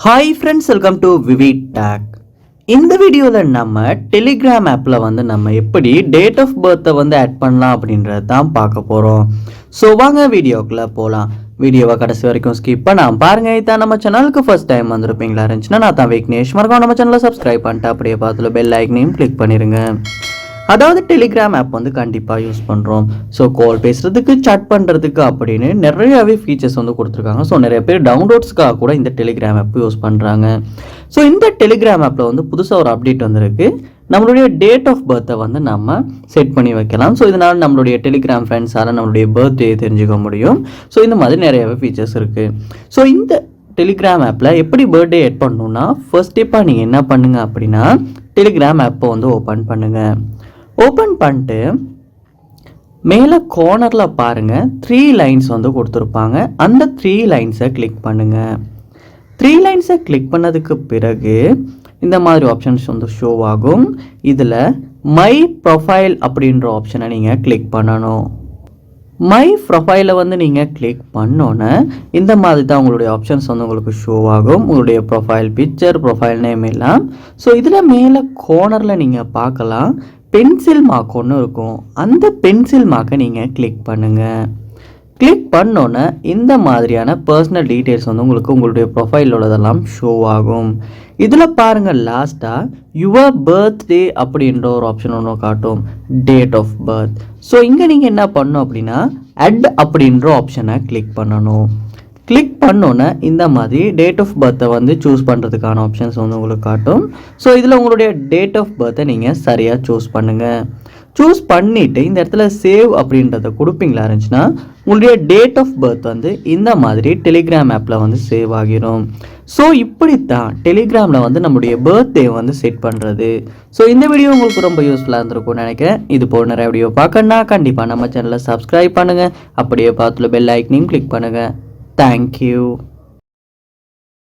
Hi friends, welcome to V V tech. இந்த வீடியோவில் நம்ம டெலிகிராம் ஆப்பில் நம்ம எப்படி டேட் ஆஃப் பர்த்தை ஆட் பண்ணலாம் அப்படின்றத தான் பார்க்க போகிறோம். ஸோ வாங்க வீடியோக்குள்ளே போகலாம். வீடியோவை கடைசி வரைக்கும் ஸ்கிப் பண்ணாமல் பாருங்கள். இதான் நம்ம சேனலுக்கு ஃபர்ஸ்ட் டைம் வந்திருப்பீங்களா இருந்துச்சுன்னா நான் தான் விக்னேஷ். மறக்காம நம்ம சேனலை சப்ஸ்கிரைப் பண்ணிட்டு அப்படியே பார்த்துல பெல் ஐக்கனையும் கிளிக் பண்ணிடுங்க. அதாவது டெலிகிராம் ஆப் கண்டிப்பாக யூஸ் பண்ணுறோம். ஸோ கால் பேசுகிறதுக்கு, சாட் பண்ணுறதுக்கு அப்படின்னு நிறையாவே ஃபீச்சர்ஸ் கொடுத்துருக்காங்க. ஸோ நிறைய பேர் டவுன்லோட்ஸ்க்காக கூட இந்த டெலிகிராம் ஆப் யூஸ் பண்ணுறாங்க. ஸோ இந்த டெலிகிராம் ஆப்பில் புதுசாக ஒரு அப்டேட் வந்திருக்கு. நம்மளுடைய டேட் ஆஃப் பர்த்தை நம்ம செட் பண்ணி வைக்கலாம். ஸோ இதனால் நம்மளுடைய டெலிகிராம் ஃப்ரெண்ட்ஸால் நம்மளுடைய பர்த்டே தெரிஞ்சுக்க முடியும். ஸோ இந்த மாதிரி நிறையாவே ஃபீச்சர்ஸ் இருக்குது. ஸோ இந்த டெலிகிராம் ஆப்பில் எப்படி பர்த்டே எட் பண்ணணுன்னா, ஃபர்ஸ்ட் ஸ்டெப்பாக நீங்கள் என்ன பண்ணுங்கள் அப்படின்னா, டெலிகிராம் ஆப்பை ஓப்பன் பண்ணுங்கள். ஓப்பன் பண்ணிட்டு மேலே கார்னரில் பாருங்கள் 3 லைன்ஸ் கொடுத்துருப்பாங்க. அந்த 3 லைன்ஸை கிளிக் பண்ணுங்கள். 3 லைன்ஸை கிளிக் பண்ணதுக்கு பிறகு இந்த மாதிரி ஆப்ஷன்ஸ் ஷோ ஆகும். இதில் மை ப்ரொஃபைல் அப்படின்ற ஆப்ஷனை நீங்கள் கிளிக் பண்ணணும். மை ப்ரொஃபைலை நீங்கள் கிளிக் பண்ணோன்னே இந்த மாதிரி தான் உங்களுடைய ஆப்ஷன்ஸ் உங்களுக்கு ஷோ ஆகும். உங்களுடைய ப்ரொஃபைல் பிக்சர், ப்ரொஃபைல் நேம் எல்லாம். ஸோ இதில் மேலே கார்னரில் நீங்கள் பார்க்கலாம், பென்சில் மார்க் ஒன்று இருக்கும். அந்த பென்சில் மார்க்கை நீங்கள் கிளிக் பண்ணுங்கள். கிளிக் பண்ணோன்னே இந்த மாதிரியான பர்சனல் டீட்டெயில்ஸ் உங்களுக்கு உங்களுடைய ப்ரொஃபைலோடதெல்லாம் ஷோ ஆகும். இதில் பாருங்கள், லாஸ்ட்டாக யுவர் பர்த்டே அப்படின்ற ஒரு ஆப்ஷன் ஒன்று காட்டும், டேட் ஆஃப் பர்த். ஸோ இங்கே நீங்கள் என்ன பண்ணணும் அப்படின்னா, அட் அப்படின்ற ஆப்ஷனை கிளிக் பண்ணணும். கிளிக் பண்ணோன்னே இந்த மாதிரி டேட் ஆஃப் பர்த்தை சூஸ் பண்ணுறதுக்கான ஆப்ஷன்ஸ் உங்களுக்கு காட்டும். ஸோ இதில் உங்களுடைய டேட் ஆஃப் பர்த்தை நீங்கள் சரியாக சூஸ் பண்ணுங்கள். சூஸ் பண்ணிவிட்டு இந்த இடத்துல சேவ் அப்படின்றத கொடுப்பீங்களா இருந்துச்சுன்னா, உங்களுடைய டேட் ஆஃப் பர்த் இந்த மாதிரி டெலிகிராம் ஆப்பில் சேவ் ஆகிரும். ஸோ இப்படித்தான் டெலிகிராமில் நம்முடைய பர்த்டே செட் பண்ணுறது. ஸோ இந்த வீடியோ உங்களுக்கு ரொம்ப யூஸ்ஃபுல்லாக இருந்திருக்கும்னு நினைக்கிறேன். இது போல் நிறைய வீடியோ பார்க்கணுன்னா கண்டிப்பாக நம்ம சேனலை சப்ஸ்கிரைப் பண்ணுங்கள். அப்படியே பார்த்துல பெல் ஐக்கனையும் கிளிக் பண்ணுங்கள். Thank you.